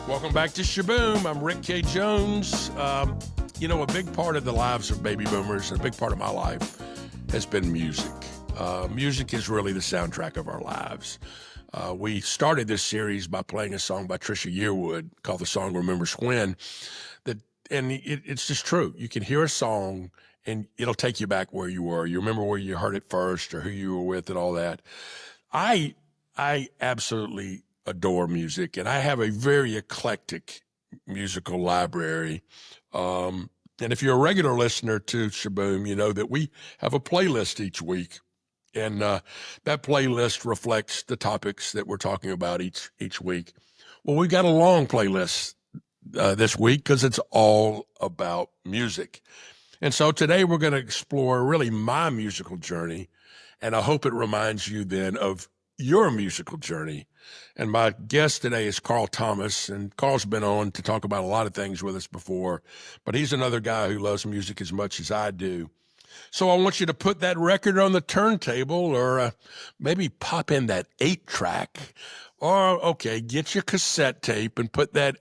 Welcome back to Shaboom. I'm Rick K. Jones. A big part of the lives of baby boomers, and a big part of my life, has been music. Music is really the soundtrack of our lives. We started this series by playing a song by Trisha Yearwood called the song Remembers When. It's just true. You can hear a song and it'll take you back where you were. You remember where you heard it first or who you were with and all that. I absolutely adore music, and I have a very eclectic musical library. And if you're a regular listener to Shaboom, you know that we have a playlist each week. And that playlist reflects the topics that we're talking about each week. Well, we got a long playlist this week because it's all about music. And so today we're going to explore really my musical journey, and I hope it reminds you then of your musical journey. And my guest today is Carl Thomas, and Carl's been on to talk about a lot of things with us before, but he's another guy who loves music as much as I do. So I want you to put that record on the turntable, or maybe pop in that 8-track, or, okay, get your cassette tape and put that,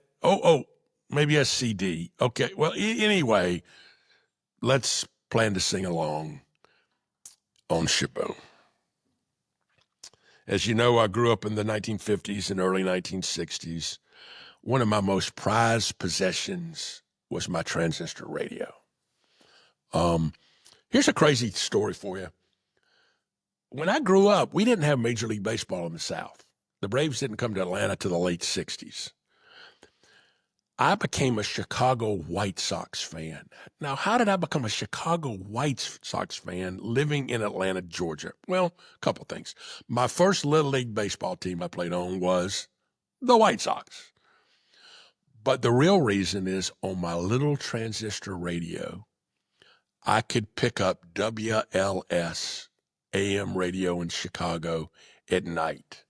maybe a CD. Okay, well, anyway, let's plan to sing along on Shaboom. As you know, I grew up in the 1950s and early 1960s. One of my most prized possessions was my transistor radio. Here's a crazy story for you. When I grew up, we didn't have Major League Baseball in the South. The Braves didn't come to Atlanta to the late 60s. I became a Chicago White Sox fan. Now, how did I become a Chicago White Sox fan living in Atlanta, Georgia? Well, a couple things. My first Little League baseball team I played on was the White Sox. But the real reason is on my little transistor radio, I could pick up WLS AM radio in Chicago at night.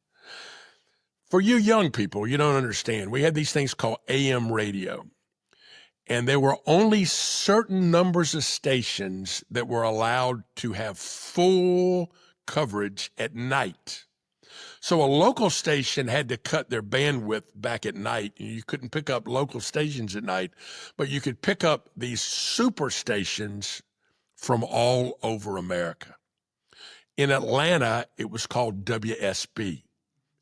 For you young people, you don't understand. We had these things called AM radio, and there were only certain numbers of stations that were allowed to have full coverage at night. So a local station had to cut their bandwidth back at night. You couldn't pick up local stations at night, but you could pick up these super stations from all over America. In Atlanta, it was called WSB.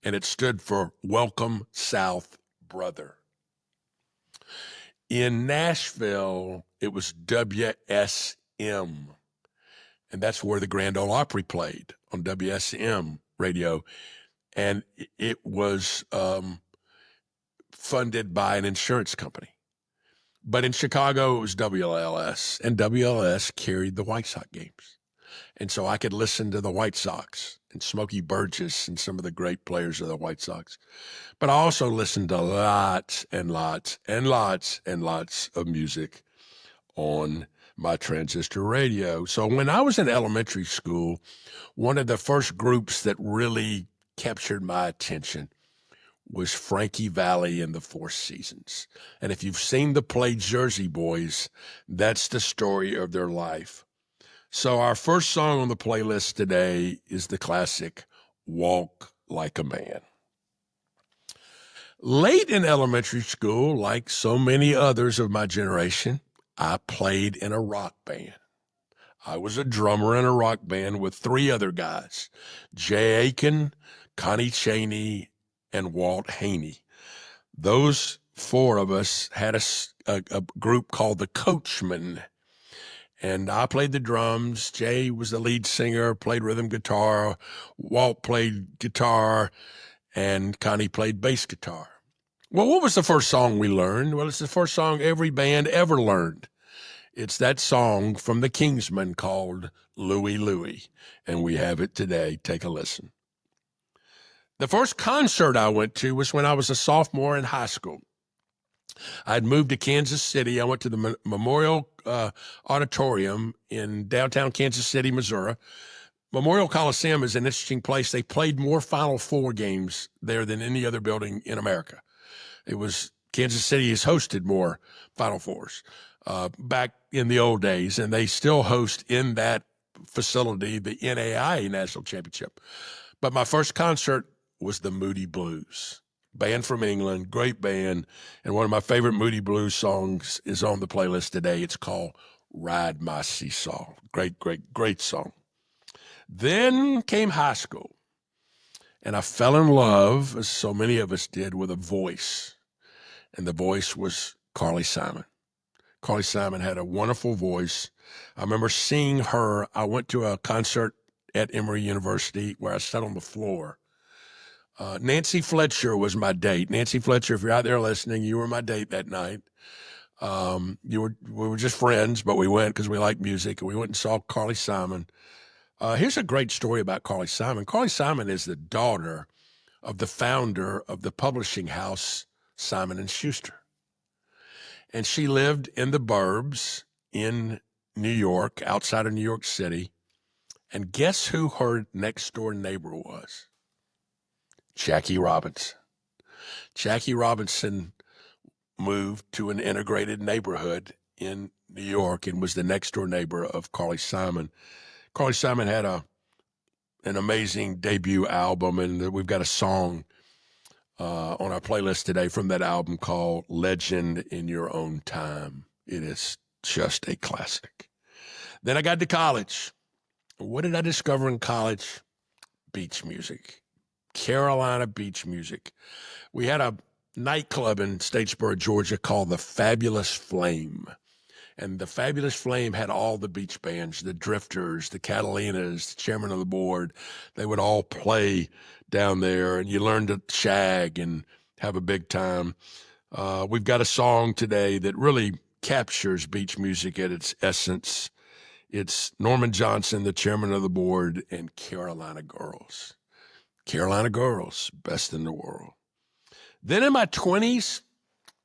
And it stood for Welcome South Brother. In Nashville, it was WSM. And that's where the Grand Ole Opry played, on WSM radio. And it was funded by an insurance company. But in Chicago, it was WLS. And WLS carried the White Sox games. And so I could listen to the White Sox and Smokey Burgess and some of the great players of the White Sox. But I also listened to lots and lots and lots and lots of music on my transistor radio. So when I was in elementary school, one of the first groups that really captured my attention was Frankie Valli and the Four Seasons. And if you've seen the play Jersey Boys, that's the story of their life. So our first song on the playlist today is the classic Walk Like a Man. Late in elementary school, like so many others of my generation, I played in a rock band. I was a drummer in a rock band with 3 other guys, Jay Aiken, Connie Chaney, and Walt Haney. Those 4 of us had a group called the Coachmen. And I played the drums. Jay was the lead singer, played rhythm guitar. Walt played guitar, and Connie played bass guitar. Well, what was the first song we learned? Well, it's the first song every band ever learned. It's that song from the Kingsmen called Louie Louie, and we have it today. Take a listen. The first concert I went to was when I was a sophomore in high school. I'd moved to Kansas City. I went to the Memorial Auditorium in downtown Kansas City, Missouri. Memorial Coliseum is an interesting place. They played more Final Four games there than any other building in America. Kansas City has hosted more Final Fours back in the old days, and they still host in that facility the NAIA National Championship. But my first concert was the Moody Blues. band from England, great band. And one of my favorite Moody Blues songs is on the playlist today. It's called Ride My Seesaw. Great, great, great song. Then came high school. And I fell in love, as so many of us did, with a voice. And the voice was Carly Simon. Carly Simon had a wonderful voice. I remember seeing her. I went to a concert at Emory University where I sat on the floor. Nancy Fletcher was my date. Nancy Fletcher, if you're out there listening, you were my date that night. We were just friends, but we went because we liked music, and we went and saw Carly Simon. Here's a great story about Carly Simon. Carly Simon is the daughter of the founder of the publishing house, Simon and Schuster. And she lived in the burbs in New York, outside of New York City. And guess who her next door neighbor was? Jackie Robinson. Jackie Robinson moved to an integrated neighborhood in New York and was the next door neighbor of Carly Simon. Carly Simon had an amazing debut album, and we've got a song on our playlist today from that album called Legend in Your Own Time. It is just a classic. Then I got to college. What did I discover in college? Beach music. Carolina beach music. We had a nightclub in Statesboro, Georgia called the Fabulous Flame. And the Fabulous Flame had all the beach bands, the Drifters, the Catalinas, the chairman of the board. They would all play down there, and you learned to shag and have a big time. We've got a song today that really captures beach music at its essence. It's Norman Johnson, the chairman of the board, and Carolina Girls. Carolina Girls, best in the world. Then in my 20s,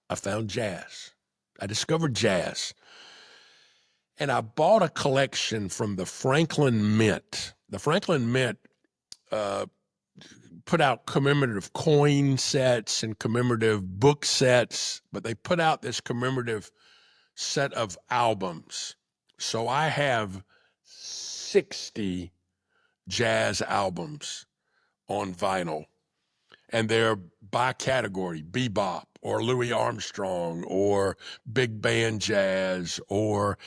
I found jazz. I discovered jazz. And I bought a collection from the Franklin Mint. The Franklin Mint put out commemorative coin sets and commemorative book sets, but they put out this commemorative set of albums. So I have 60 jazz albums on vinyl, and they're by category: bebop or Louis Armstrong or big band jazz or,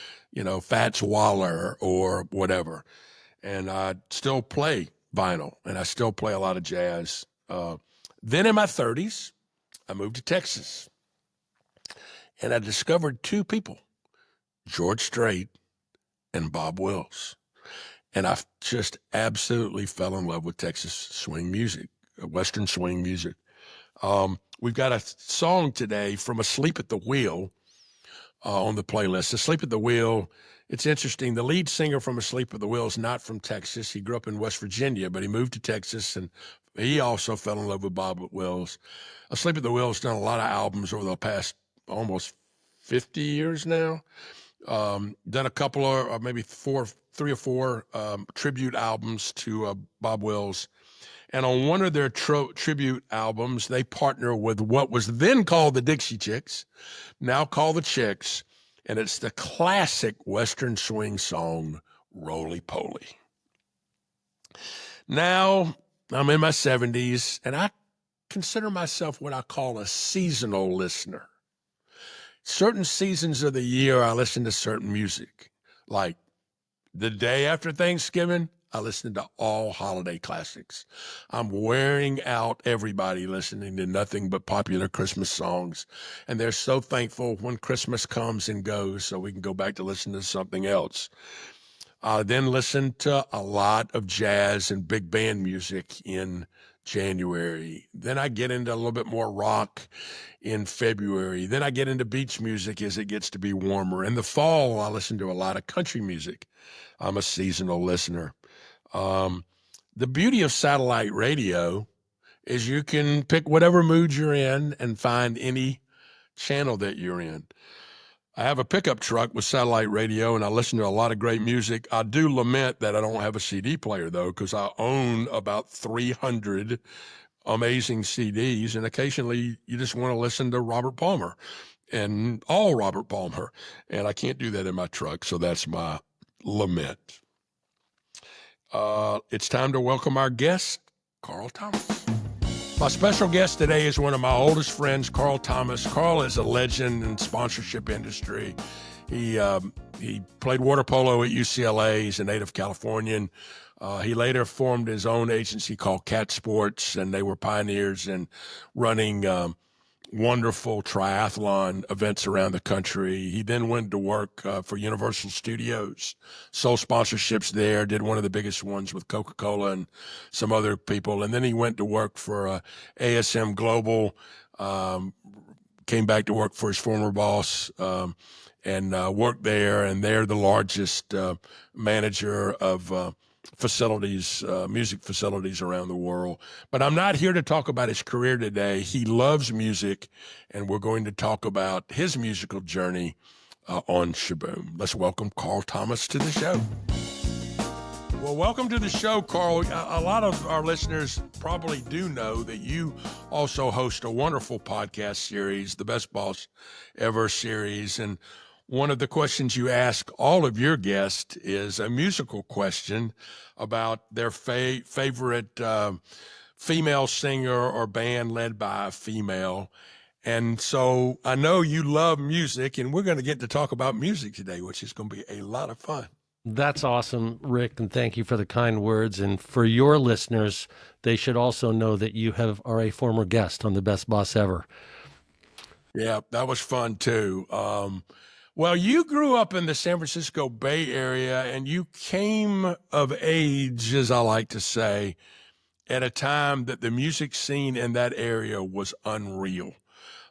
Fats Waller or whatever. And I still play vinyl, and I still play a lot of jazz. Then in my 30s, I moved to Texas, and I discovered two people, George Strait and Bob Wills. And I just absolutely fell in love with Texas swing music, Western swing music. We've got a song today from Asleep at the Wheel on the playlist. Asleep at the Wheel, it's interesting. The lead singer from Asleep at the Wheel is not from Texas. He grew up in West Virginia, but he moved to Texas, and he also fell in love with Bob Wills. Asleep at the Wheel has done a lot of albums over the past almost 50 years now. Done a couple of maybe three or four tribute albums to Bob Wills. And on one of their tribute albums, they partner with what was then called the Dixie Chicks, now called the Chicks, and it's the classic Western swing song, Roly Poly. Now, I'm in my 70s, and I consider myself what I call a seasonal listener. Certain seasons of the year, I listen to certain music. Like the day after Thanksgiving, I listen to all holiday classics. I'm wearing out everybody listening to nothing but popular Christmas songs. And they're so thankful when Christmas comes and goes so we can go back to listen to something else. I then listen to a lot of jazz and big band music in January. Then I get into a little bit more rock in February. Then I get into beach music as it gets to be warmer. In the fall, I listen to a lot of country music. I'm a seasonal listener. The beauty of satellite radio is you can pick whatever mood you're in and find any channel that you're in. I have a pickup truck with satellite radio, and I listen to a lot of great music. I do lament that I don't have a CD player, though, because I own about 300 amazing CDs, and occasionally you just want to listen to Robert Palmer and all Robert Palmer, and I can't do that in my truck, so that's my lament. It's time to welcome our guest, Carl Thomas. My special guest today is one of my oldest friends, Carl Thomas. Carl is a legend in the sponsorship industry. He played water polo at UCLA. He's a native Californian. He later formed his own agency called Cat Sports, and they were pioneers in running wonderful triathlon events around the country. He then went to work for Universal Studios, sold sponsorships there, did one of the biggest ones with Coca-Cola and some other people. And then he went to work for ASM Global, came back to work for his former boss, and worked there. And they're the largest manager of facilities, music facilities around the world. But I'm not here to talk about his career today. He loves music, and we're going to talk about his musical journey on Shaboom. Let's welcome Carl Thomas to the show. Well, welcome to the show, Carl. A lot of our listeners probably do know that you also host a wonderful podcast series, the Best Boss Ever series. And one of the questions you ask all of your guests is a musical question about their favorite female singer or band led by a female. And so I know you love music, and we're going to get to talk about music today, which is going to be a lot of fun. That's awesome, Rick, and thank you for the kind words. And for your listeners, they should also know that you are a former guest on the Best Boss Ever. Yeah, that was fun too. Well, you grew up in the San Francisco Bay Area, and you came of age, as I like to say, at a time that the music scene in that area was unreal.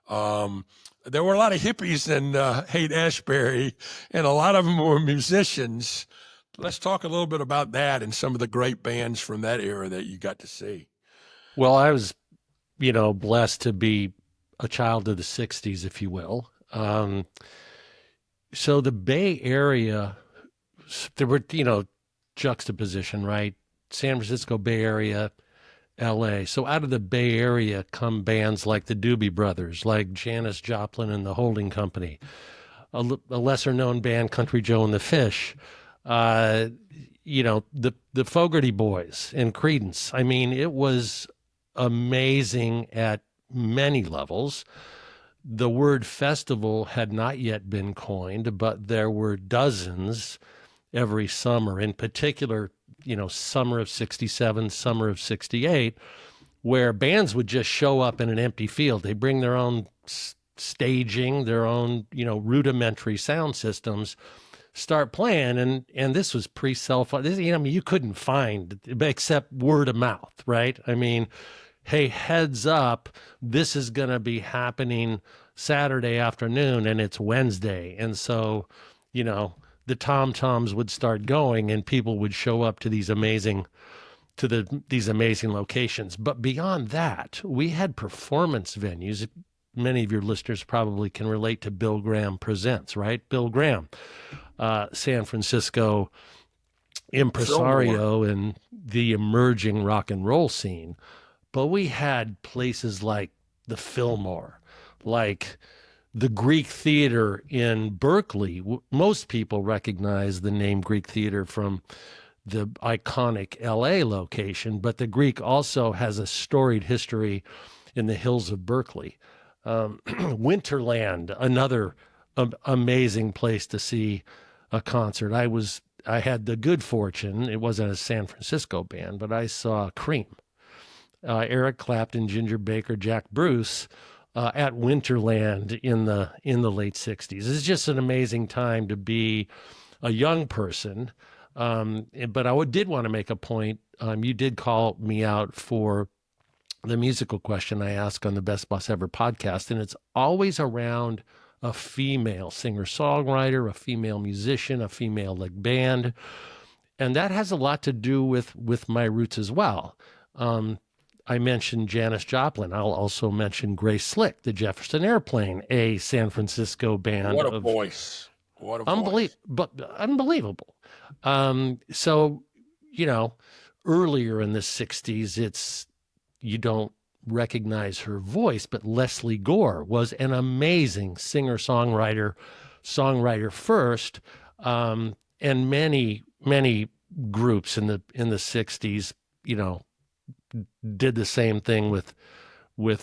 There were a lot of hippies in Haight-Ashbury, and a lot of them were musicians. Let's talk a little bit about that and some of the great bands from that era that you got to see. Well, I was, blessed to be a child of the 60s, if you will. So the Bay Area, there were, juxtaposition, right? San Francisco Bay Area, LA. So out of the Bay Area come bands like the Doobie Brothers, like Janis Joplin and the Holding Company, a lesser known band, Country Joe and the Fish, the Fogerty Boys and Creedence. I mean, it was amazing at many levels. The word festival had not yet been coined, but there were dozens every summer, in particular, summer of 67, summer of 68, where bands would just show up in an empty field. They bring their own staging, their own, rudimentary sound systems, start playing. And this was pre-cell phone. You couldn't find except word of mouth, right? I mean, hey, heads up, this is going to be happening Saturday afternoon and it's Wednesday. And so, the tom-toms would start going and people would show up to these amazing locations. But beyond that, we had performance venues. Many of your listeners probably can relate to Bill Graham Presents, right? Bill Graham, San Francisco impresario and the emerging rock and roll scene. But we had places like the Fillmore, like the Greek Theater in Berkeley. Most people recognize the name Greek Theater from the iconic LA location, but the Greek also has a storied history in the hills of Berkeley. Winterland, another amazing place to see a concert. I had the good fortune, it wasn't a San Francisco band, but I saw Cream. Eric Clapton, Ginger Baker, Jack Bruce at Winterland in the late 60s. It's just an amazing time to be a young person. But I did want to make a point. You did call me out for the musical question I ask on the Best Boss Ever podcast, and it's always around a female singer-songwriter, a female musician, a female-led band. And that has a lot to do with my roots as well. I mentioned Janis Joplin. I'll also mention Grace Slick, the Jefferson Airplane, a San Francisco band. What a voice. What a voice. Unbelievable. So, earlier in the 60s, you don't recognize her voice, but Leslie Gore was an amazing singer-songwriter first, and many groups in the 60s, did the same thing with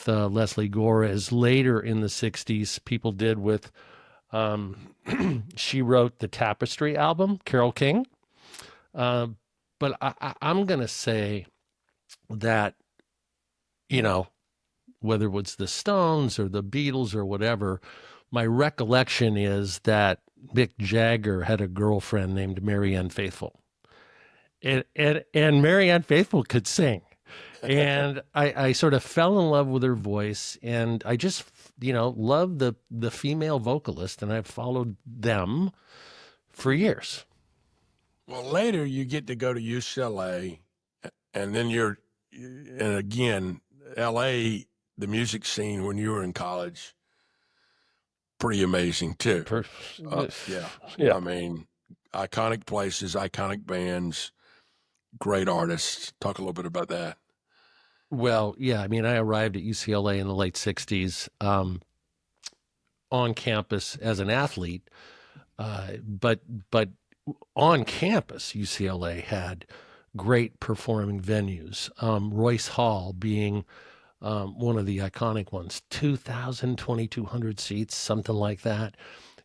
Leslie Gore as later in the 60s people did with she wrote the Tapestry album, Carole King. But I'm going to say that, you know, whether it was the Stones or the Beatles or whatever, my recollection is that Mick Jagger had a girlfriend named Mary Ann Faithfull. And Mary Ann Faithfull could sing. And I sort of fell in love with her voice, and I just, love the female vocalist, and I've followed them for years. Well, later you get to go to UCLA, and then and again, LA, the music scene when you were in college, pretty amazing too. Yeah. Yeah. I mean, iconic places, iconic bands, great artists. Talk a little bit about that. Well, yeah. I mean, I arrived at UCLA in the late 60s on campus as an athlete. But on campus, UCLA had great performing venues. Royce Hall being one of the iconic ones, 2,000, 2,200 seats, something like that.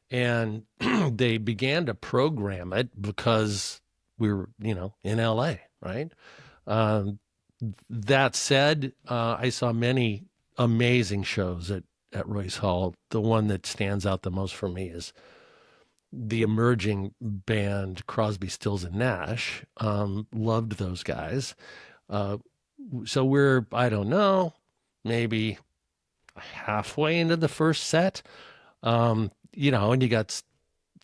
And they began to program it because we were, in LA, right? That said, I saw many amazing shows at Royce Hall. The one that stands out the most for me is the emerging band Crosby, Stills, and Nash. Loved those guys. So we're, I don't know, maybe halfway into the first set. And you got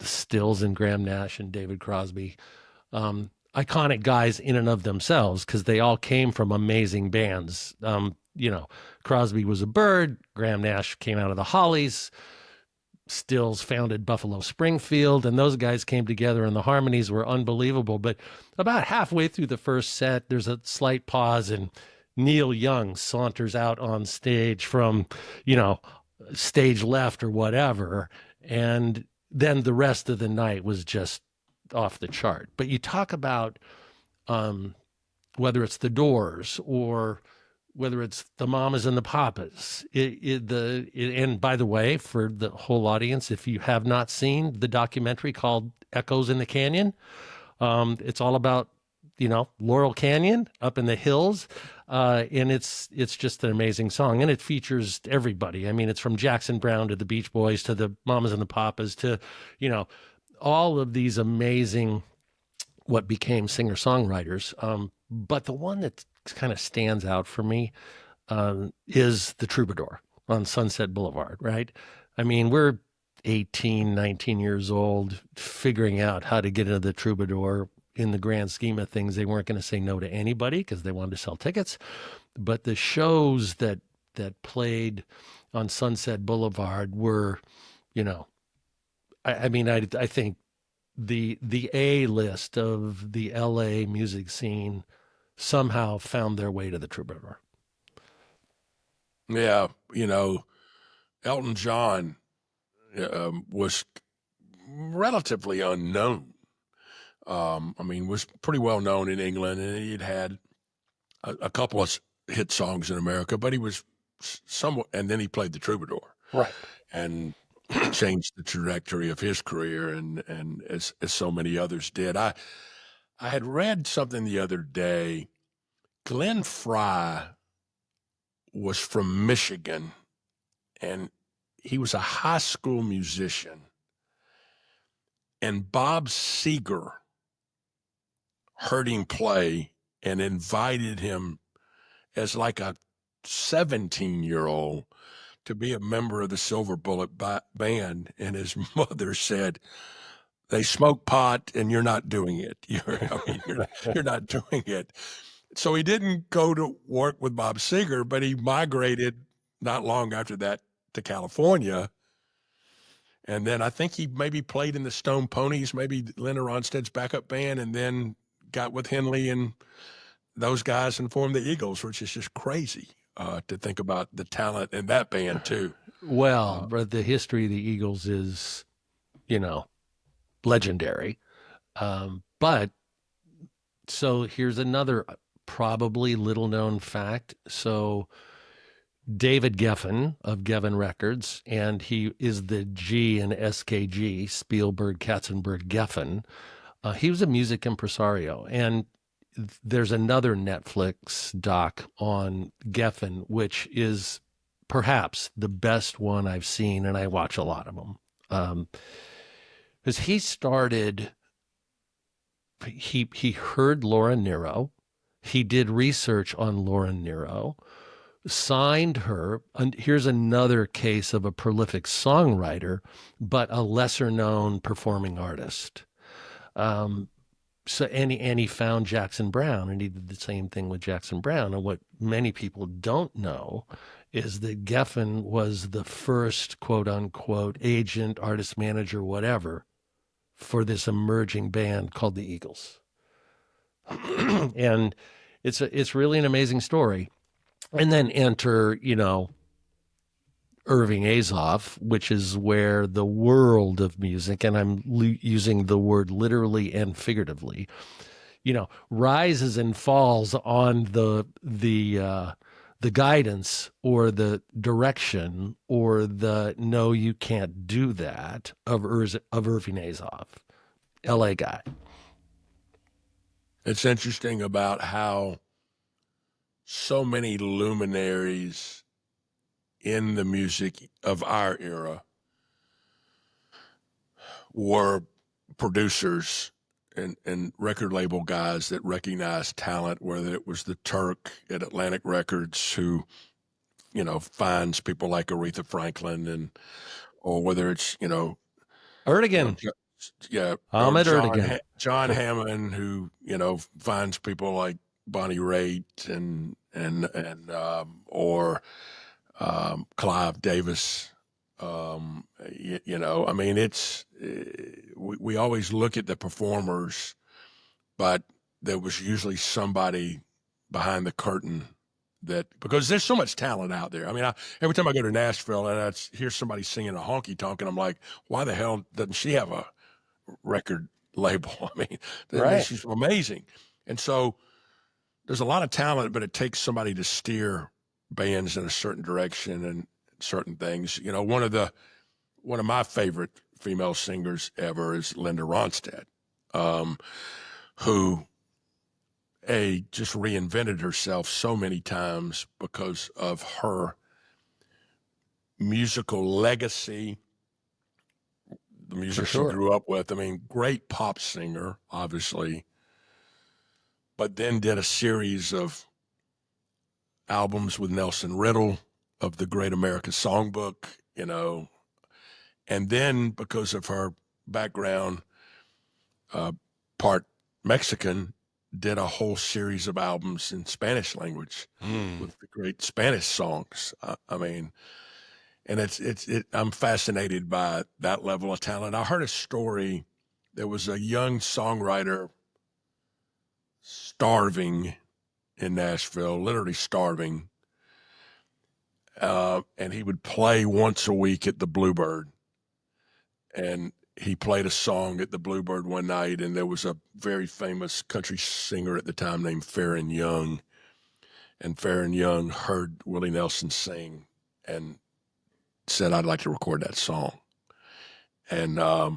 Stills and Graham Nash and David Crosby. Iconic guys in and of themselves because they all came from amazing bands. Crosby was a Bird, Graham Nash came out of the Hollies, Stills founded Buffalo Springfield, and those guys came together and the harmonies were unbelievable. But about halfway through the first set, there's a slight pause and Neil Young saunters out on stage from, stage left or whatever. And then the rest of the night was just off the chart. But you talk about whether it's the Doors or whether it's the Mamas and the Papas. And by the way, for the whole audience, if you have not seen the documentary called Echoes in the Canyon, it's all about, Laurel Canyon up in the hills. And it's just an amazing song. And it features everybody. I mean, it's from Jackson Browne to the Beach Boys to the Mamas and the Papas to, all of these amazing, what became singer-songwriters. But the one that kind of stands out for me is the Troubadour on Sunset Boulevard, right? I mean, we're 18, 19 years old, figuring out how to get into the Troubadour. In the grand scheme of things, they weren't going to say no to anybody because they wanted to sell tickets. But the shows that played on Sunset Boulevard were, I think the A list of the LA music scene somehow found their way to the Troubadour. Yeah, Elton John was relatively unknown. Was pretty well known in England, and he'd had a couple of hit songs in America, but he was somewhat, and then he played the Troubadour. Right. And changed the trajectory of his career, and as so many others did. I had read something the other day. Glenn Frey was from Michigan, and he was a high school musician. And Bob Seger heard him play and invited him as like a 17-year-old to be a member of the Silver Bullet Band. And his mother said, "They smoke pot and you're not doing it. You're not doing it." So he didn't go to work with Bob Seger, but he migrated not long after that to California. And then I think he maybe played in the Stone Ponies, maybe Linda Ronstadt's backup band, and then got with Henley and those guys and formed the Eagles, which is just crazy to think about the talent in that band too. Well, but the history of the Eagles is, legendary. But so here's another probably little known fact. So David Geffen of Geffen Records, and he is the G in SKG, Spielberg, Katzenberg, Geffen. He was a music impresario, and there's another Netflix doc on Geffen, which is perhaps the best one I've seen, and I watch a lot of them. Because he started, he heard Laura Nyro, he did research on Laura Nyro, signed her. And here's another case of a prolific songwriter, but a lesser known performing artist. So and he found Jackson Browne, and he did the same thing with Jackson Browne. And what many people don't know is that Geffen was the first quote unquote agent, artist manager, whatever, for this emerging band called the Eagles. And it's really an amazing story. And then enter, Irving Azoff, which is where the world of music, and I'm using the word literally and figuratively, rises and falls on the guidance or the direction or the no, you can't do that of Irving Azoff, L.A. guy. It's interesting about how so many luminaries in the music of our era were producers and record label guys that recognized talent, whether it was the Turk at Atlantic Records who, finds people like Aretha Franklin or whether it's, Erdogan. Ahmed Erdogan. John Hammond who, finds people like Bonnie Raitt or Clive Davis. We always look at the performers, but there was usually somebody behind the curtain because there's so much talent out there. I mean, every time I go to Nashville and I hear somebody singing a honky tonk, and I'm like, why the hell doesn't she have a record label? I mean, right. She's amazing. And so there's a lot of talent, but it takes somebody to steer bands in a certain direction and certain things. One of my favorite female singers ever is Linda Ronstadt, who just reinvented herself so many times because of her musical legacy, the music she grew up with. I mean, great pop singer, obviously, but then did a series of albums with Nelson Riddle of the Great American Songbook, and then because of her background, part Mexican, did a whole series of albums in Spanish language with the great Spanish songs. And I'm fascinated by that level of talent. I heard a story. There was a young songwriter starving in Nashville, literally starving. And he would play once a week at the Bluebird. And he played a song at the Bluebird one night, and there was a very famous country singer at the time named Farron Young. And Farron Young heard Willie Nelson sing and said, I'd like to record that song. And I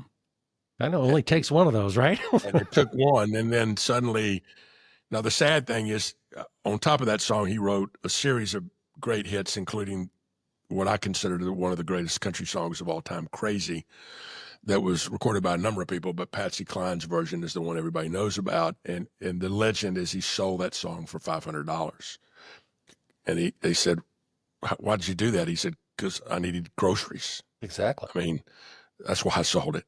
know it only takes one of those, right? And it took one. And then suddenly, now the sad thing is, on top of that song, he wrote a series of great hits, including what I consider one of the greatest country songs of all time, Crazy, that was recorded by a number of people, but Patsy Cline's version is the one everybody knows about. And the legend is he sold that song for $500. And they said, why did you do that? He said, because I needed groceries. Exactly. I mean, that's why I sold it.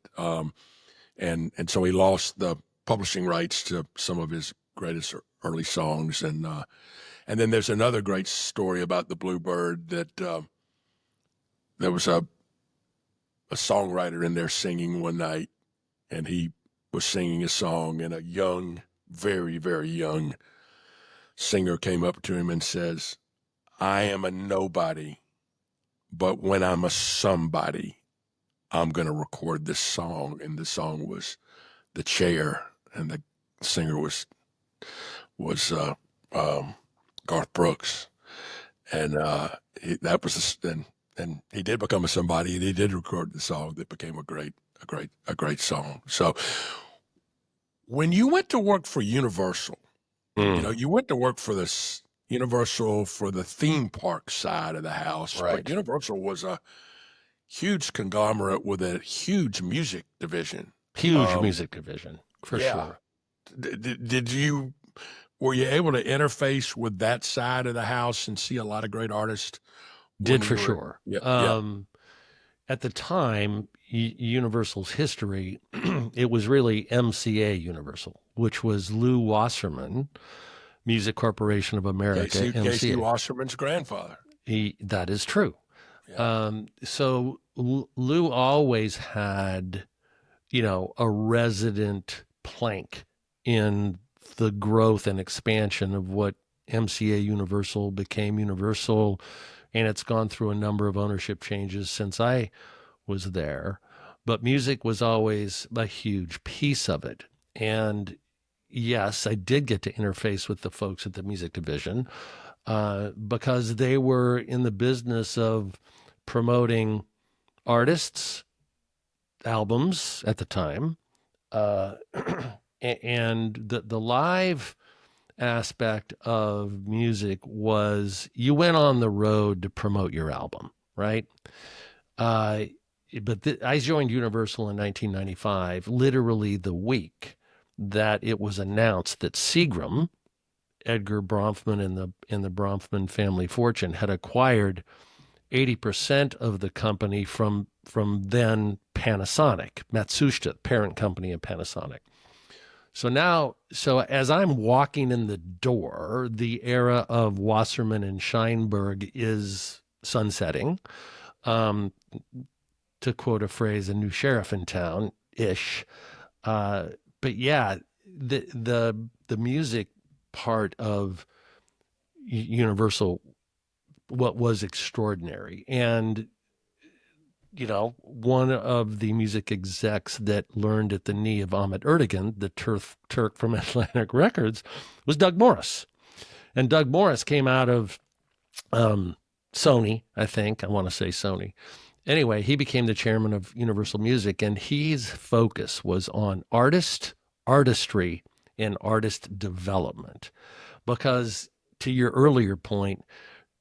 And so he lost the publishing rights to some of his greatest early songs. And then there's another great story about the Bluebird that there was a songwriter in there singing one night, and he was singing a song, and a young, very, very young singer came up to him and says, I am a nobody, but when I'm a somebody, I'm going to record this song. And the song was The Chair, and the singer was Garth Brooks, and that was and he did become a somebody, and he did record the song that became a great song. So when you went to work for Universal, you went to work for this Universal for the theme park side of the house, Right. but Universal was a huge conglomerate with a huge music division. Huge music division, for sure. Were you able to interface with that side of the house and see a lot of great artists? Did for sure. Yeah. At the time, Universal's history, it was really MCA Universal, which was Lou Wasserman, Music Corporation of America, MCA. Casey Wasserman's grandfather. That is true. Yeah. So Lou always had, a resident plank in the growth and expansion of what MCA Universal became Universal, and it's gone through a number of ownership changes since I was there. But music was always a huge piece of it. And yes, I did get to interface with the folks at the music division because they were in the business of promoting artists, albums at the time, and the live aspect of music was you went on the road to promote your album, right? But I joined Universal in 1995, literally the week that it was announced that Seagram, Edgar Bronfman and the Bronfman family fortune, had acquired 80% of the company from then Panasonic, Matsushita, parent company of Panasonic. So as I'm walking in the door, the era of Wasserman and Scheinberg is sunsetting. To quote a phrase, a new sheriff in town-ish. But yeah, the music part of Universal, what was extraordinary. And, one of the music execs that learned at the knee of Ahmet Ertegun, the Turk from Atlantic Records, was Doug Morris. And Doug Morris came out of Sony, I think. I want to say Sony. Anyway, he became the chairman of Universal Music, and his focus was on artistry, and artist development. Because to your earlier point,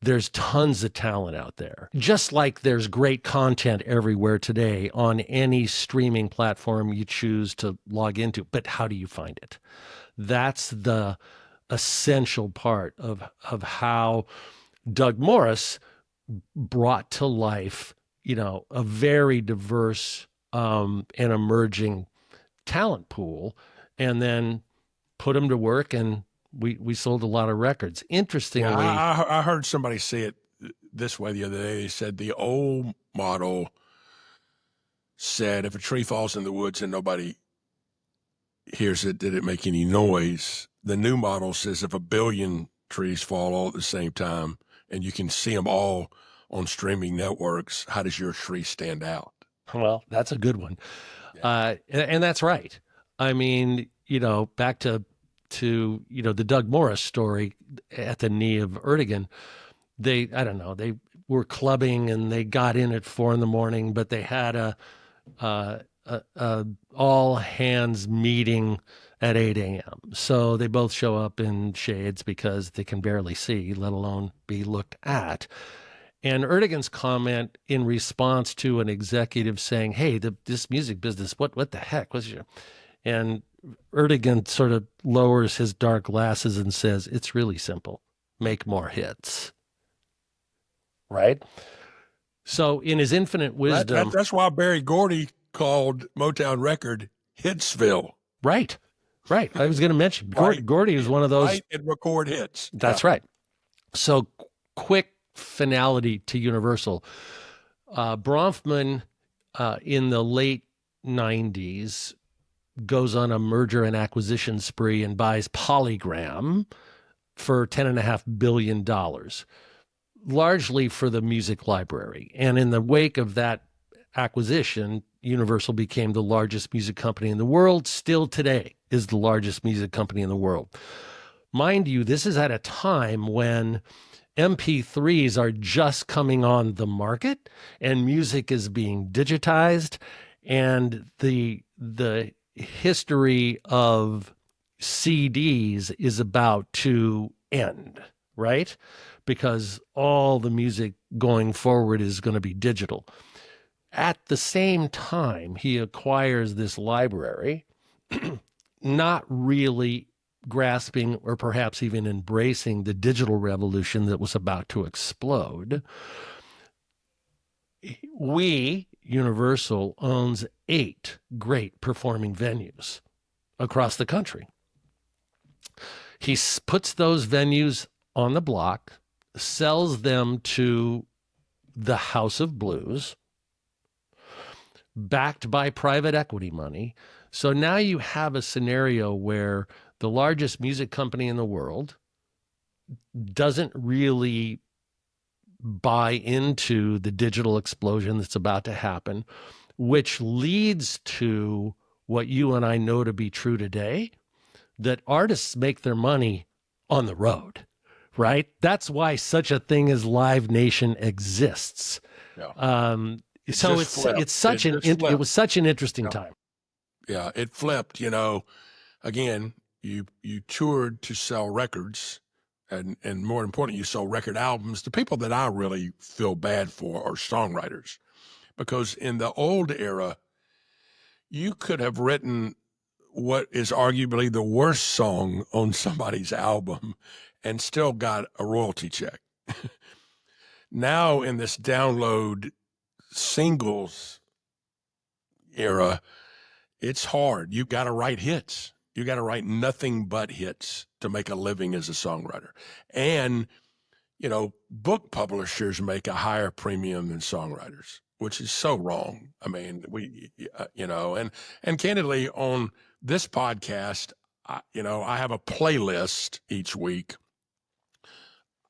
there's tons of talent out there. Just like there's great content everywhere today on any streaming platform you choose to log into. But how do you find it? That's the essential part of how Doug Morris brought to life, a very diverse and emerging talent pool, and then put them to work, and we sold a lot of records. Interestingly, I heard somebody say it this way the other day. They said the old model said if a tree falls in the woods and nobody hears it, did it make any noise? The new model says if a billion trees fall all at the same time and you can see them all on streaming networks, how does your tree stand out? Well, that's a good one. Yeah. And that's right. I mean, back to the Doug Morris story at the knee of Ertegun, they were clubbing and they got in at 4 a.m, but they had a all hands meeting at 8 a.m. So they both show up in shades because they can barely see, let alone be looked at. And Ertegun's comment in response to an executive saying, "Hey, this music business, what the heck was your?" And Ertegun sort of lowers his dark glasses and says, "It's really simple. Make more hits." Right? So in his infinite wisdom... That's why Berry Gordy called Motown record Hitsville. Right. I was going to mention, Gordy is one of those... Write and record hits. That's right. So quick finality to Universal. Bronfman in the late 90s goes on a merger and acquisition spree and buys Polygram for $10.5 billion, largely for the music library. And in the wake of that acquisition, Universal became the largest music company in the world, still today is the largest music company in the world. Mind you, this is at a time when MP3s are just coming on the market and music is being digitized, and the history of CDs is about to end, right? Because all the music going forward is going to be digital. At the same time, he acquires this library, not really grasping or perhaps even embracing the digital revolution that was about to explode. Universal owns 8 great performing venues across the country. He puts those venues on the block, sells them to the House of Blues, backed by private equity money. So now you have a scenario where the largest music company in the world doesn't really buy into the digital explosion that's about to happen, which leads to what you and I know to be true today, that artists make their money on the road, right? That's why such a thing as Live Nation exists. Yeah. So it was such an interesting time. Yeah, it flipped. Again, you toured to sell records, and more important, you sold record albums. The people that I really feel bad for are songwriters, because in the old era, you could have written what is arguably the worst song on somebody's album and still got a royalty check. Now in this download singles era, it's hard. You got to write hits. You got to write nothing but hits to make a living as a songwriter. And, book publishers make a higher premium than songwriters, which is so wrong. I mean, and candidly on this podcast, I have a playlist each week.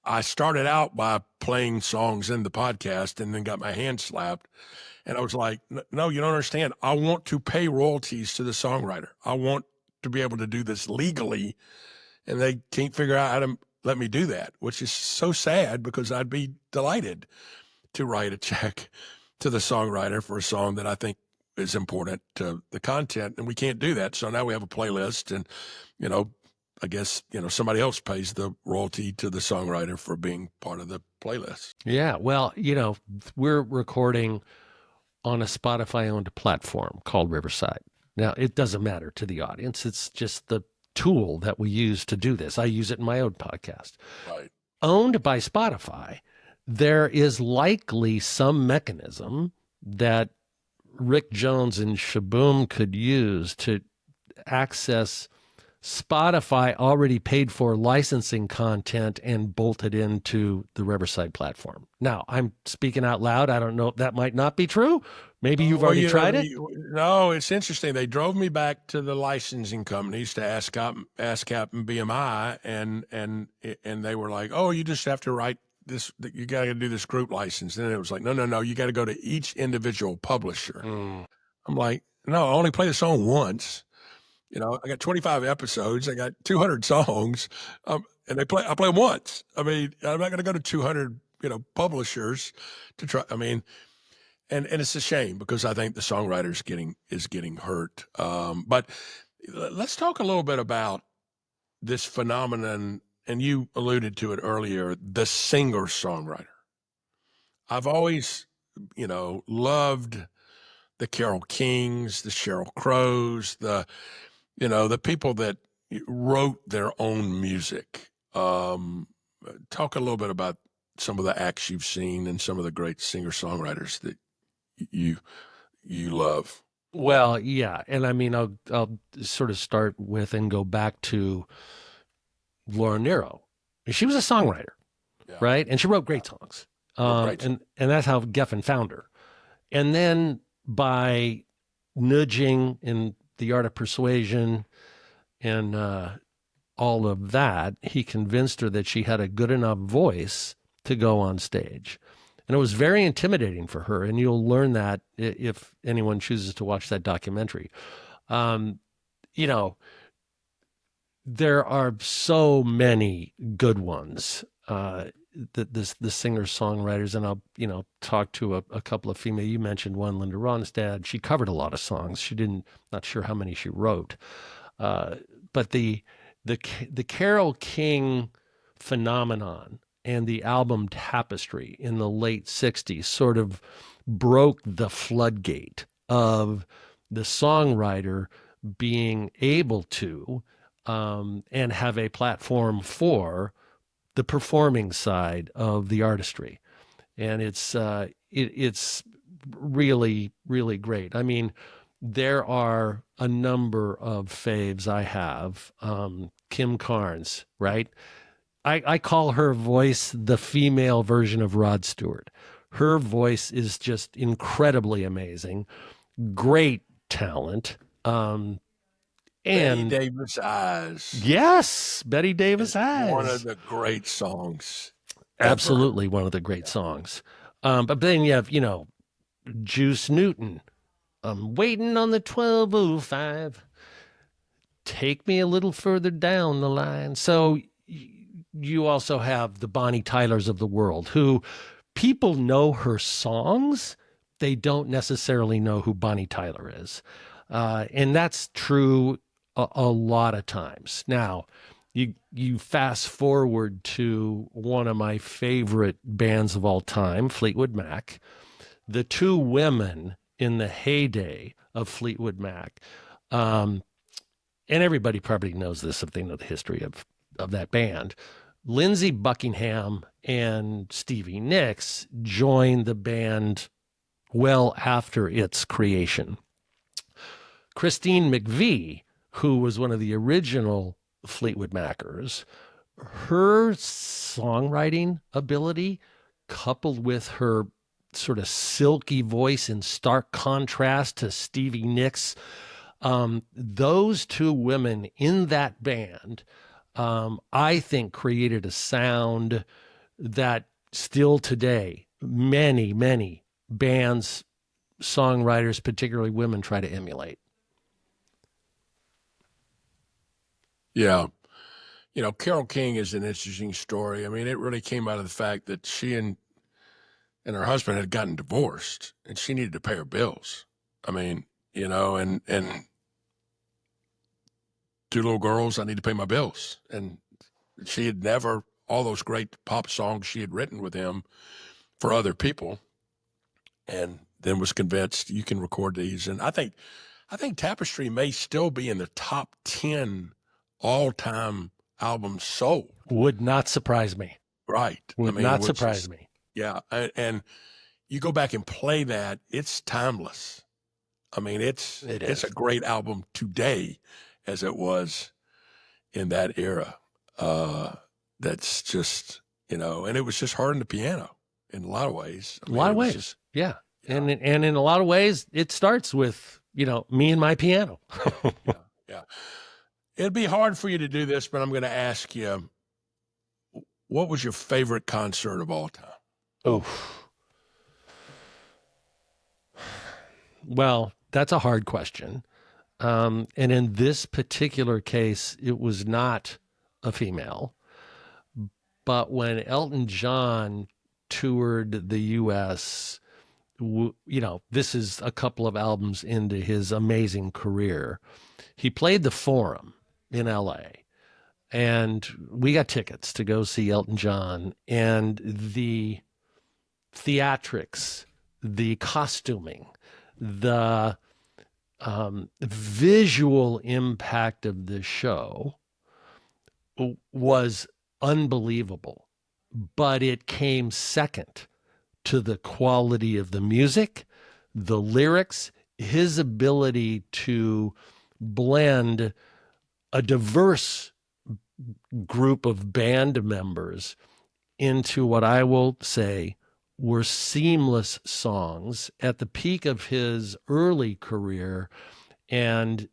I started out by playing songs in the podcast and then got my hand slapped. And I was like, no, you don't understand. I want to pay royalties to the songwriter. I want to be able to do this legally. And they can't figure out how to let me do that, which is so sad, because I'd be delighted to write a check to the songwriter for a song that I think is important to the content. And we can't do that. So now we have a playlist, and, I guess, somebody else pays the royalty to the songwriter for being part of the playlist. Yeah. Well, we're recording on a Spotify-owned platform called Riverside. Now, it doesn't matter to the audience. It's just the tool that we use to do this. I use it in my own podcast. Right. Owned by Spotify, there is likely some mechanism that Rick Jones and Shaboom could use to access Spotify already paid for licensing content and bolted into the Riverside platform. Now, I'm speaking out loud. I don't know if that might not be true. Maybe you've already tried it. No, it's interesting. They drove me back to the licensing companies to ASCAP and BMI, and they were like, "Oh, you just have to write this. You got to do this group license." And it was like, "No, you got to go to each individual publisher." I'm like, "No, I only play the song once. I got 25 episodes. I got 200 songs, and I play them once. I mean, I'm not going to go to 200, publishers to try. I mean, and it's a shame, because I think the songwriter is getting hurt. But let's talk a little bit about this phenomenon, and you alluded to it earlier, the singer-songwriter. I've always, loved the Carole Kings, the Sheryl Crows, the people that wrote their own music. Talk a little bit about some of the acts you've seen and some of the great singer-songwriters that you love. Well, yeah. And I mean, I'll sort of start with and go back to Laura Nyro. She was a songwriter, right? And she wrote great songs. And that's how Geffen found her. And then by nudging in the art of persuasion and all of that, he convinced her that she had a good enough voice to go on stage. And it was very intimidating for her. And you'll learn that if anyone chooses to watch that documentary. there are so many good ones. The singer-songwriters, and I'll, talk to a couple of female. You mentioned one, Linda Ronstadt. She covered a lot of songs. She didn't, not sure how many she wrote. But the Carole King phenomenon and the album Tapestry in the late 60s sort of broke the floodgate of the songwriter being able to and have a platform for the performing side of the artistry. And it's really, really great. I mean, there are a number of faves I have. Kim Carnes, right? I call her voice the female version of Rod Stewart. Her voice is just incredibly amazing. Great talent. Betty And Davis Eyes yes, Betty Davis is one of Eyes. the great songs ever. Absolutely one of the great songs. But then you have, Juice Newton. I'm waiting on the 1205. Take me a little further down the line. So you also have the Bonnie Tylers of the world, who people know her songs. They don't necessarily know who Bonnie Tyler is. And that's true a lot of times. Now, you fast forward to one of my favorite bands of all time, Fleetwood Mac. The two women in the heyday of Fleetwood Mac, and everybody probably knows this if they know the history of that band. Lindsey Buckingham and Stevie Nicks joined the band well after its creation. Christine McVie, who was one of the original Fleetwood Macers, her songwriting ability, coupled with her sort of silky voice in stark contrast to Stevie Nicks, those two women in that band, I think created a sound that still today, many, many bands, songwriters, particularly women, try to emulate. Yeah. Carole King is an interesting story. I mean, it really came out of the fact that she and her husband had gotten divorced, and she needed to pay her bills. I mean, and two little girls, I need to pay my bills. And she had never, all those great pop songs she had written with him for other people, and then was convinced you can record these. And I think Tapestry may still be in the top 10 all-time albums sold. Would not surprise me. Right. Would not surprise me. Yeah. And you go back and play that, it's timeless. I mean, it's a great album today as it was in that era. That's just, and it was just her and the piano in a lot of ways. A lot of ways. Yeah. And in a lot of ways, it starts with, me and my piano. Yeah. It'd be hard for you to do this, but I'm going to ask you, what was your favorite concert of all time? Oh, well, that's a hard question. And in this particular case, it was not a female. But when Elton John toured the U.S., this is a couple of albums into his amazing career. He played the Forum in L.A., and we got tickets to go see Elton John, and the theatrics, the costuming, the visual impact of the show was unbelievable, but it came second to the quality of the music, the lyrics, his ability to blend a diverse group of band members into what I will say were seamless songs at the peak of his early career. And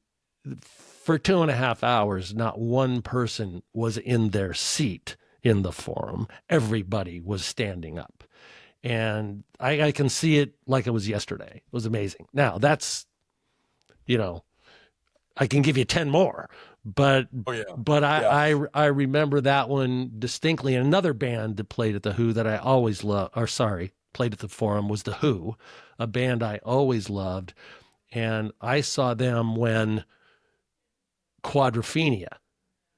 for 2.5 hours, not one person was in their seat in the Forum. Everybody was standing up. And I can see it like it was yesterday. It was amazing. Now, that's, I can give you 10 more, But Oh yeah. but Yeah. I remember that one distinctly. And another band that played at the Who that I always loved, or sorry, played at the Forum was the Who, a band I always loved. And I saw them when Quadrophenia,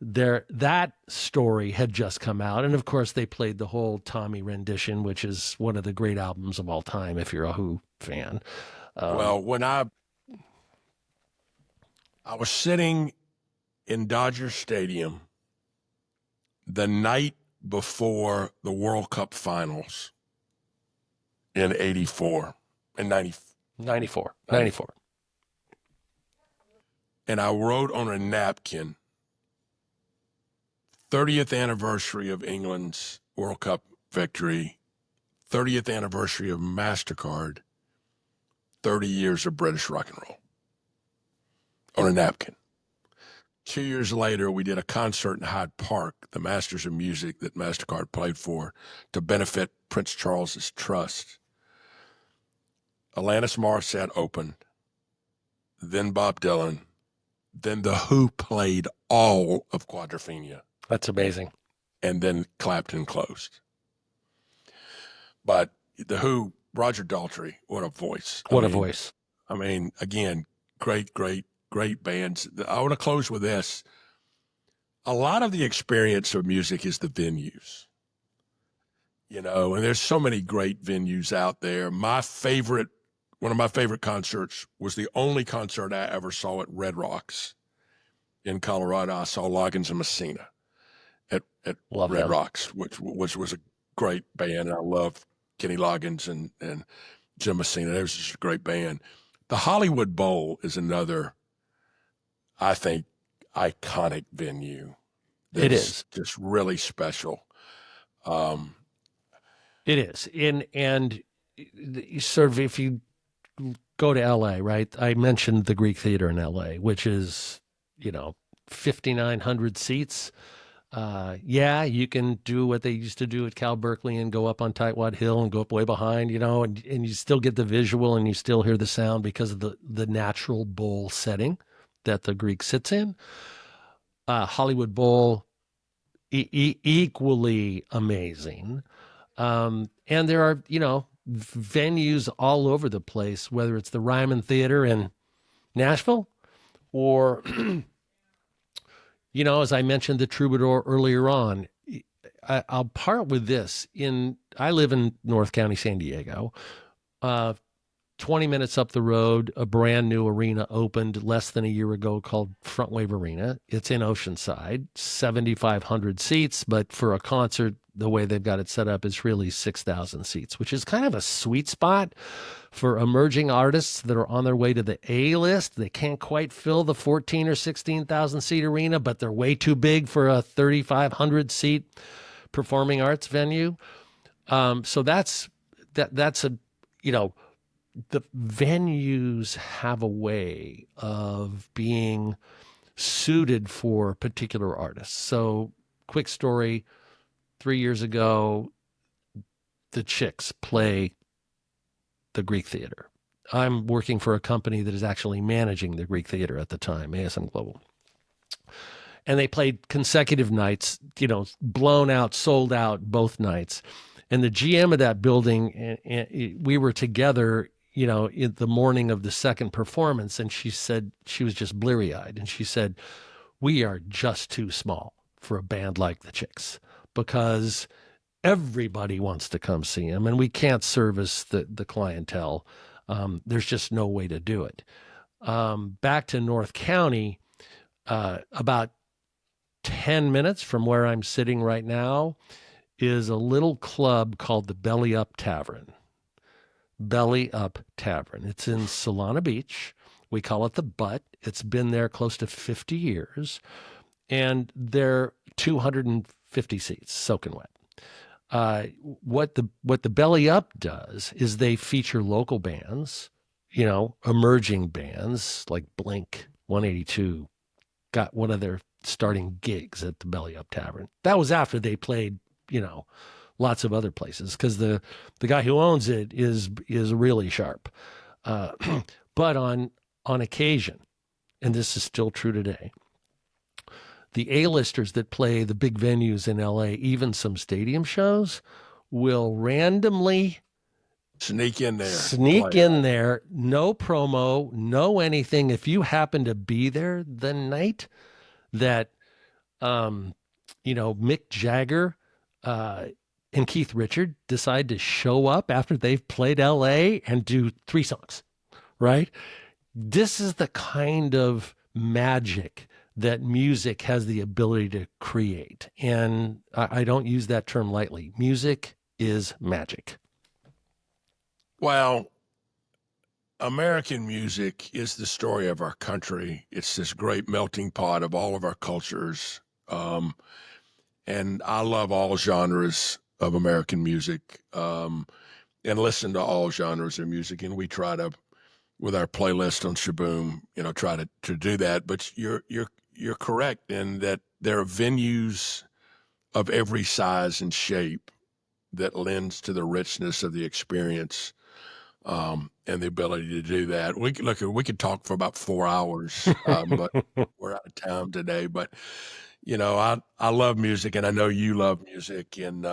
that story had just come out, and of course they played the whole Tommy rendition, which is one of the great albums of all time if you're a Who fan. Well, when I was sitting in Dodger Stadium the night before the World Cup Finals in '84 and 94, and I wrote on a napkin 30th anniversary of England's World Cup victory, 30th anniversary of MasterCard, 30 years of British rock and roll on a napkin. 2 years later, we did a concert in Hyde Park, the Masters of Music that MasterCard played for, to benefit Prince Charles's trust. Alanis Morissette opened, then Bob Dylan, then The Who played all of Quadrophenia, That's amazing. and then Clapton closed. But The Who, Roger Daltrey, what a voice. What a voice. I mean, again, great bands. I want to close with this. A lot of the experience of music is the venues, and there's so many great venues out there. One of my favorite concerts was the only concert I ever saw at Red Rocks in Colorado. I saw Loggins and Messina at Love Red them. Rocks, which was a great band. And I love Kenny Loggins and Jim Messina. It was just a great band. The Hollywood Bowl is another, I think, iconic venue. It is just really special. It is. And sort of, if you go to LA, right? I mentioned the Greek Theater in LA, which is, 5,900 seats. Yeah, you can do what they used to do at Cal Berkeley and go up on Tightwad Hill and go up way behind, and you still get the visual and you still hear the sound because of the natural bowl setting that the Greek sits in. Hollywood Bowl, equally amazing. And there are, venues all over the place, whether it's the Ryman Theater in Nashville or, as I mentioned, the Troubadour earlier on. I'll part with this. I live in North County, San Diego. 20 minutes up the road, a brand new arena opened less than a year ago called Front Wave Arena. It's in Oceanside, 7,500 seats, but for a concert, the way they've got it set up is really 6,000 seats, which is kind of a sweet spot for emerging artists that are on their way to the A-list. They can't quite fill the 14 or 16,000 seat arena, but they're way too big for a 3,500 seat performing arts venue. So that's a, the venues have a way of being suited for particular artists. So, quick story, 3 years ago, the Chicks play the Greek Theater. I'm working for a company that is actually managing the Greek Theater at the time, ASM Global. And they played consecutive nights, blown out, sold out both nights. And the GM of that building, we were together, in the morning of the second performance, and she said, she was just bleary-eyed, and she said, we are just too small for a band like the Chicks because everybody wants to come see them, and we can't service the clientele. There's just no way to do it. Back to North County, about 10 minutes from where I'm sitting right now is a little club called the Belly Up Tavern. Belly Up Tavern. It's in Solana Beach. We call it the Butt. It's been there close to 50 years, and they're 250 seats, soaking wet. What the Belly Up does is they feature local bands, emerging bands like Blink 182 got one of their starting gigs at the Belly Up Tavern. That was after they played, lots of other places because the guy who owns it is really sharp. But on occasion, and this is still true today, the A-listers that play the big venues in LA, even some stadium shows, will randomly Sneak in there. sneak in there, no promo, no anything. If you happen to be there the night that, Mick Jagger and Keith Richard decide to show up after they've played LA and do 3 songs, right? This is the kind of magic that music has the ability to create. And I don't use that term lightly. Music is magic. Well, American music is the story of our country. It's this great melting pot of all of our cultures. And I love all genres of American music, and listen to all genres of music. And we try to, with our playlist on Shaboom, try to do that. But you're correct in that there are venues of every size and shape that lends to the richness of the experience, and the ability to do that. We could talk for about 4 hours, but we're out of time today. But I love music, and I know you love music, and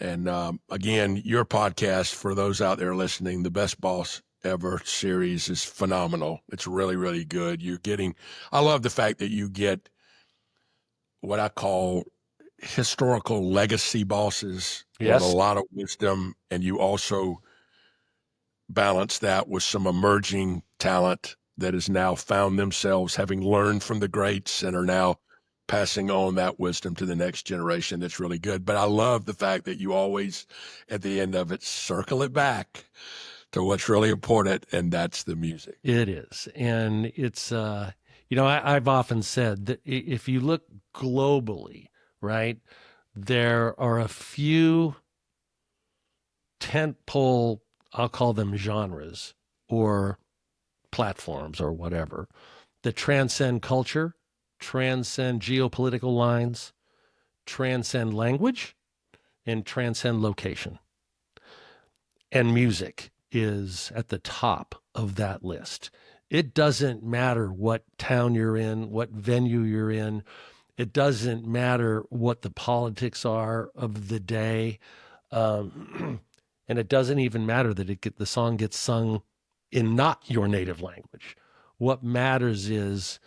again, your podcast, for those out there listening, the Best Boss Ever series is phenomenal. It's really, really good. I love the fact that you get what I call historical legacy bosses Yes. with a lot of wisdom, and you also balance that with some emerging talent that has now found themselves having learned from the greats and are now passing on that wisdom to the next generation. That's really good. But I love the fact that you always, at the end of it, circle it back to what's really important, and that's the music. It is. And it's, I've often said that if you look globally, right, there are a few tentpole, I'll call them genres or platforms or whatever, that transcend culture, transcend geopolitical lines, transcend language, and transcend location. And music is at the top of that list. It doesn't matter what town you're in, what venue you're in. It doesn't matter what the politics are of the day. And it doesn't even matter that the song gets sung in not your native language. What matters is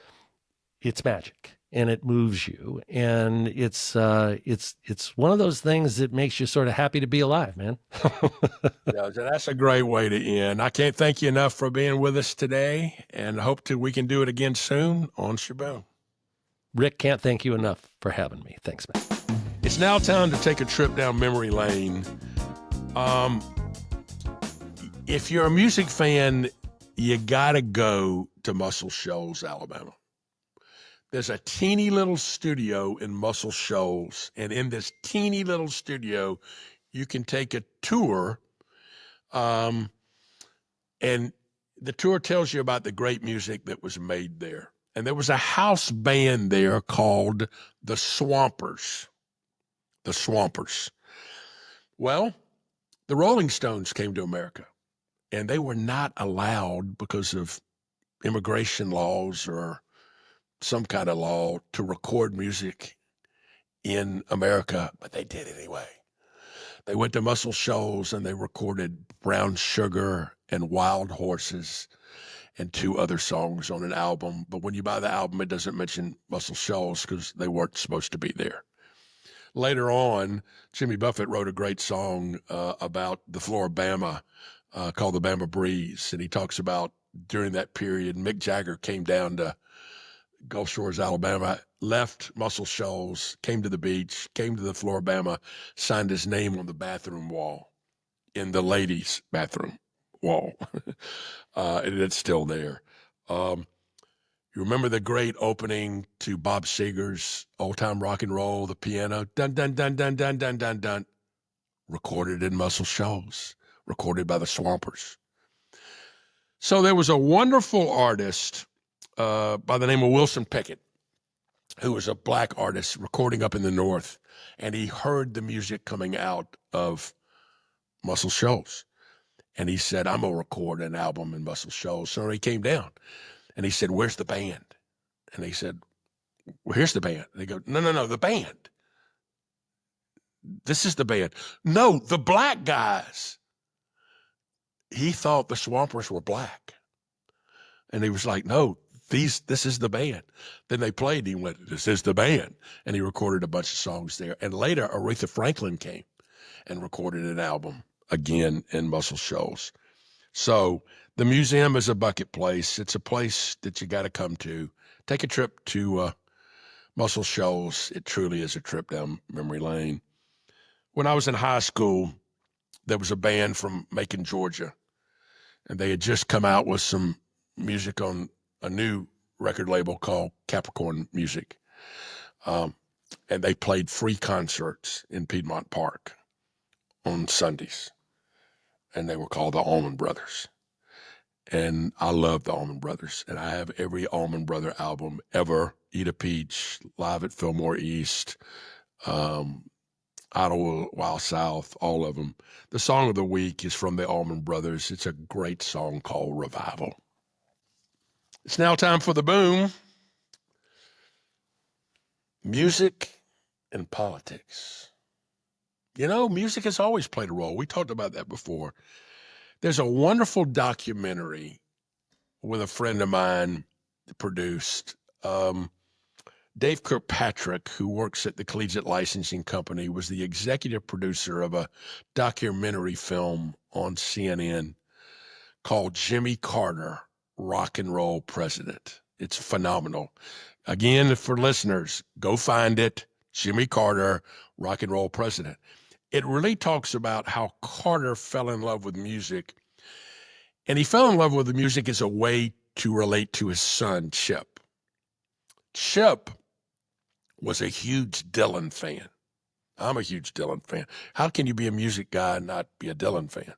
it's magic, and it moves you, and it's one of those things that makes you sort of happy to be alive, man. Yeah, that's a great way to end. I can't thank you enough for being with us today, and hope we can do it again soon on Shaboom. Rick, can't thank you enough for having me. Thanks, man. It's now time to take a trip down memory lane. If you're a music fan, you gotta go to Muscle Shoals, Alabama. There's a teeny little studio in Muscle Shoals, and in this teeny little studio, you can take a tour, and the tour tells you about the great music that was made there. And there was a house band there called the Swampers. The Swampers. Well, the Rolling Stones came to America, and they were not allowed, because of immigration laws or some kind of law, to record music in America, but they did anyway. They went to Muscle Shoals and they recorded Brown Sugar and Wild Horses and 2 other songs on an album. But when you buy the album, it doesn't mention Muscle Shoals because they weren't supposed to be there. Later on, Jimmy Buffett wrote a great song about the Floribama called The Bama Breeze. And he talks about during that period, Mick Jagger came down to Gulf Shores, Alabama, left Muscle Shoals, came to the beach, came to the Floribama, signed his name on the bathroom wall, in the ladies' bathroom wall. And it's still there. You remember the great opening to Bob Seger's Old Time Rock and Roll, the piano, dun, dun, dun, dun, dun, dun, dun, dun, recorded in Muscle Shoals, recorded by the Swampers. So there was a wonderful artist by the name of Wilson Pickett, who was a black artist recording up in the North, and he heard the music coming out of Muscle Shoals. And he said, I'm going to record an album in Muscle Shoals. So he came down, and he said, where's the band? And he said, Well, here's the band. They go, no, the band. This is the band. No, the black guys. He thought the Swampers were black. And he was like, no, this is the band. Then they played, and he went, this is the band. And he recorded a bunch of songs there. And later, Aretha Franklin came and recorded an album again in Muscle Shoals. So the museum is a bucket place. It's a place that you got to come to. Take a trip to Muscle Shoals. It truly is a trip down memory lane. When I was in high school, there was a band from Macon, Georgia, and they had just come out with some music on a new record label called Capricorn Music. And they played free concerts in Piedmont Park on Sundays. And they were called the Allman Brothers. And I love the Allman Brothers. And I have every Allman Brother album ever. Eat a Peach, Live at Fillmore East, Ottawa, Wild South, all of them. The song of the week is from the Allman Brothers. It's a great song called Revival. It's now time for the boom. Music and politics. You know, music has always played a role. We talked about that before. There's a wonderful documentary with a friend of mine produced. Dave Kirkpatrick, who works at the Collegiate Licensing Company, was the executive producer of a documentary film on CNN called Jimmy Carter, Rock and Roll President. It's phenomenal. Again, for listeners, go find it. Jimmy Carter, Rock and Roll President. It really talks about how Carter fell in love with music. And he fell in love with the music as a way to relate to his son, Chip. Chip was a huge Dylan fan. I'm a huge Dylan fan. How can you be a music guy and not be a Dylan fan?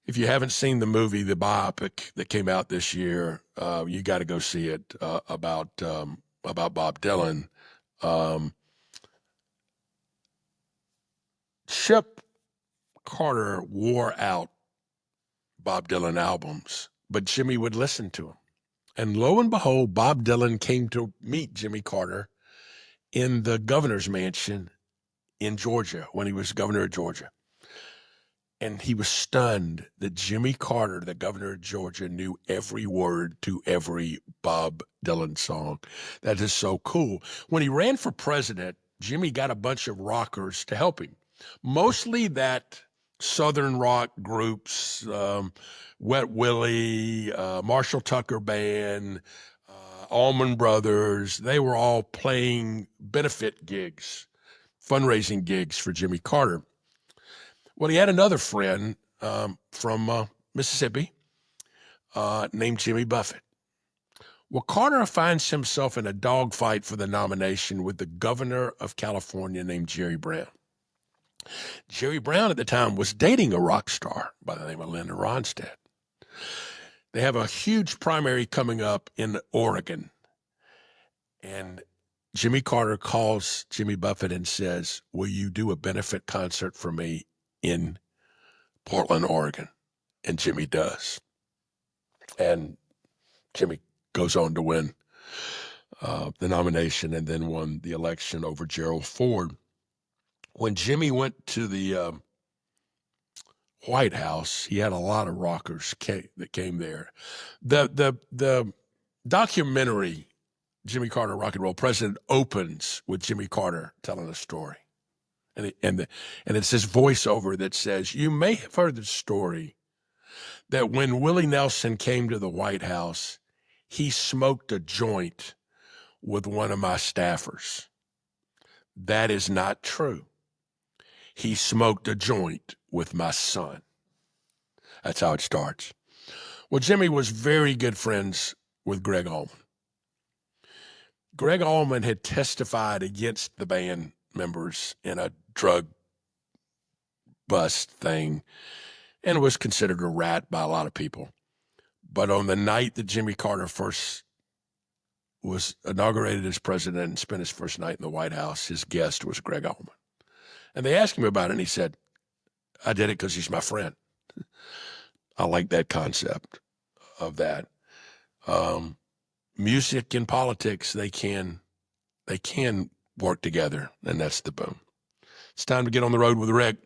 If you haven't seen the movie, the biopic that came out this year, you got to go see it about Bob Dylan. Chip Carter wore out Bob Dylan albums, but Jimmy would listen to him. And lo and behold, Bob Dylan came to meet Jimmy Carter in the governor's mansion in Georgia when he was governor of Georgia. And he was stunned that Jimmy Carter, the governor of Georgia, knew every word to every Bob Dylan song. That is so cool. When he ran for president, Jimmy got a bunch of rockers to help him. Mostly that Southern rock groups, Wet Willie, Marshall Tucker Band, Allman Brothers. They were all playing benefit gigs, fundraising gigs for Jimmy Carter. Well, he had another friend from Mississippi named Jimmy Buffett. Well, Carter finds himself in a dogfight for the nomination with the governor of California named Jerry Brown. Jerry Brown at the time was dating a rock star by the name of Linda Ronstadt. They have a huge primary coming up in Oregon. And Jimmy Carter calls Jimmy Buffett and says, will you do a benefit concert for me in Portland, Oregon? And Jimmy does. And Jimmy goes on to win the nomination and then won the election over Gerald Ford. When Jimmy went to the White House, he had a lot of rockers that came there. The documentary, Jimmy Carter, Rock and Roll President, opens with Jimmy Carter telling a story. And it's this voiceover that says, you may have heard the story that when Willie Nelson came to the White House, he smoked a joint with one of my staffers. That is not true. He smoked a joint with my son. That's how it starts. Well, Jimmy was very good friends with Greg Allman. Greg Allman had testified against the band members in a drug bust thing and was considered a rat by a lot of people. But on the night that Jimmy Carter first was inaugurated as president and spent his first night in the White House, his guest was Greg Allman. And they asked him about it, and he said, I did it because he's my friend. I like that concept of that. music and politics, they can work together, and that's the boom. It's time to get on the road with Rick.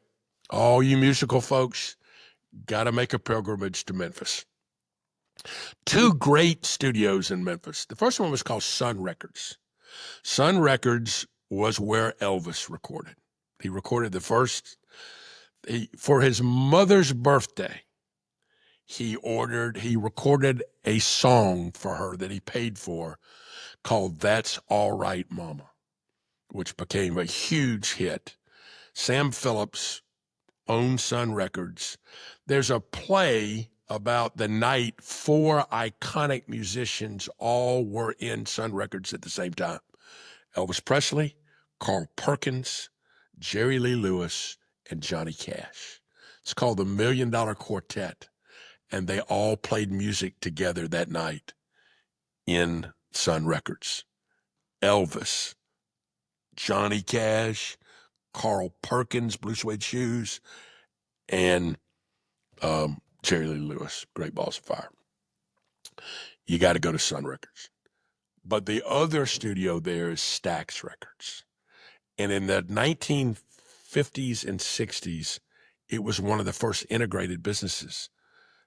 All you musical folks got to make a pilgrimage to Memphis. Two great studios in Memphis. The first one was called Sun Records. Sun Records was where Elvis recorded. He recorded for his mother's birthday, he recorded a song for her that he paid for called That's All Right, Mama, which became a huge hit. Sam Phillips owned Sun Records. There's a play about the night 4 iconic musicians all were in Sun Records at the same time. Elvis Presley, Carl Perkins, Jerry Lee Lewis, and Johnny Cash. It's called the $1 Million Quartet, and they all played music together that night in Sun Records. Elvis, Johnny Cash, Carl Perkins, Blue Suede Shoes, and Jerry Lee Lewis, Great Balls of Fire. You got to go to Sun Records. But the other studio there is Stax Records. And in the 1950s and 60s, it was one of the first integrated businesses.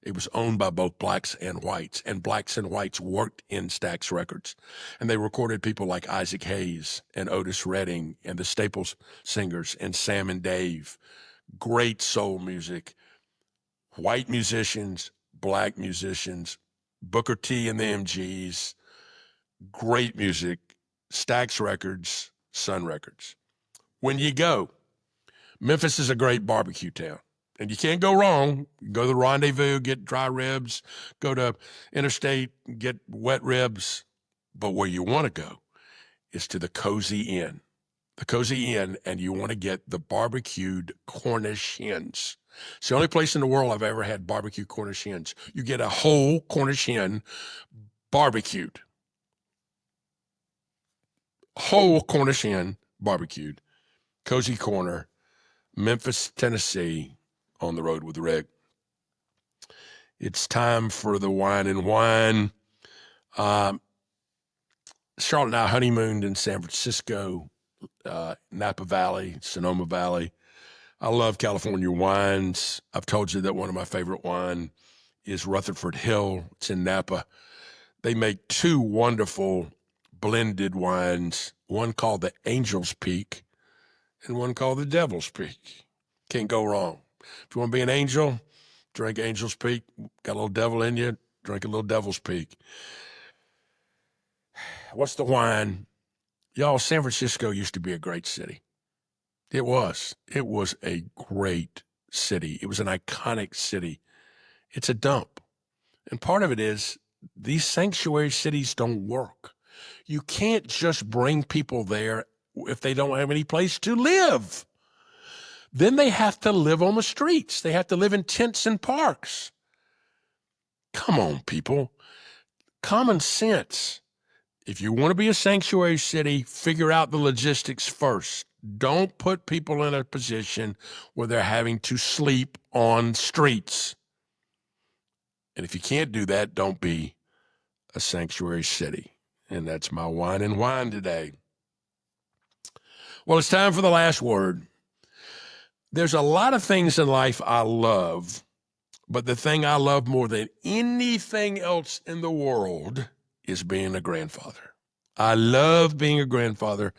It was owned by both blacks and whites, and blacks and whites worked in Stax Records. And they recorded people like Isaac Hayes and Otis Redding and the Staples Singers and Sam and Dave. Great soul music. White musicians, black musicians, Booker T and the MGs. Great music. Stax Records, Sun Records. When you go, Memphis is a great barbecue town. And you can't go wrong. You go to the Rendezvous, get dry ribs, go to Interstate, get wet ribs. But where you want to go is to the Cozy Inn. The Cozy Inn, and you want to get the barbecued Cornish hens. It's the only place in the world I've ever had barbecue Cornish hens. You get a whole Cornish hen barbecued. Whole Cornish hen barbecued. Cozy Corner, Memphis, Tennessee, on the road with Rick. It's time for the wine and wine. Charlotte and I honeymooned in San Francisco, Napa Valley, Sonoma Valley. I love California wines. I've told you that one of my favorite wine is Rutherford Hill. It's in Napa. They make two wonderful blended wines, one called the Angel's Peak and one called the Devil's Peak. Can't go wrong. If you want to be an angel, drink Angel's Peak. Got a little devil in you, drink a little Devil's Peak. What's the wine? Y'all, San Francisco used to be a great city. It was. It was a great city. It was an iconic city. It's a dump. And part of it is these sanctuary cities don't work. You can't just bring people there if they don't have any place to live. Then they have to live on the streets. They have to live in tents and parks. Come on, people. Common sense. If you want to be a sanctuary city, figure out the logistics first. Don't put people in a position where they're having to sleep on streets. And if you can't do that, don't be a sanctuary city. And that's my wine and wine today. Well, it's time for the last word. There's a lot of things in life I love, but the thing I love more than anything else in the world is being a grandfather. I love being a grandfather.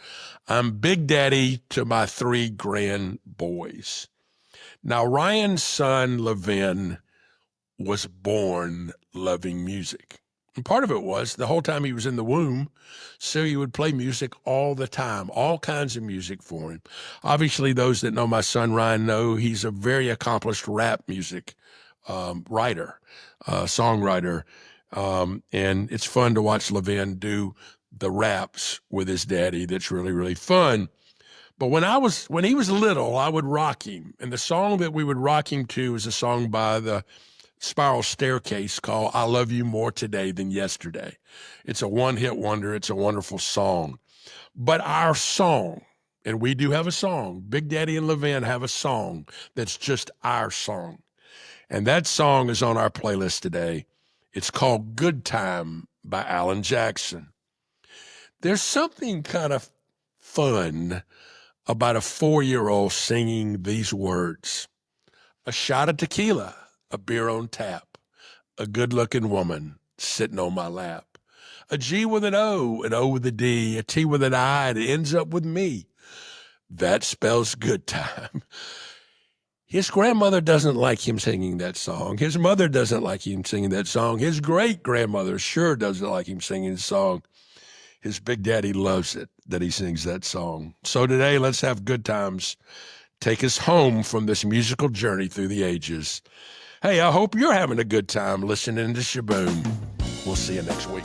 I'm Big Daddy to my 3 grand boys. Now, Ryan's son, Levin, was born loving music. And part of it was the whole time he was in the womb, so he would play music all the time, all kinds of music for him. Obviously, those that know my son Ryan know he's a very accomplished rap music writer, songwriter. And it's fun to watch Levin do the raps with his daddy. That's really, really fun. But when he was little, I would rock him. And the song that we would rock him to is a song by the Spiral Staircase called I Love You More Today Than Yesterday. It's a one-hit wonder. It's a wonderful song. But our song, and we do have a song, Big Daddy and Levin have a song that's just our song. And that song is on our playlist today. It's called Good Time by Alan Jackson. There's something kind of fun about a 4-year-old singing these words. A shot of tequila, a beer on tap, a good-looking woman sitting on my lap. A G with an O with a D, a T with an I, and it ends up with me. That spells good time. His grandmother doesn't like him singing that song. His mother doesn't like him singing that song. His great-grandmother sure doesn't like him singing the song. His big daddy loves it that he sings that song. So today, let's have good times. Take us home from this musical journey through the ages. Hey, I hope you're having a good time listening to Shaboom. We'll see you next week.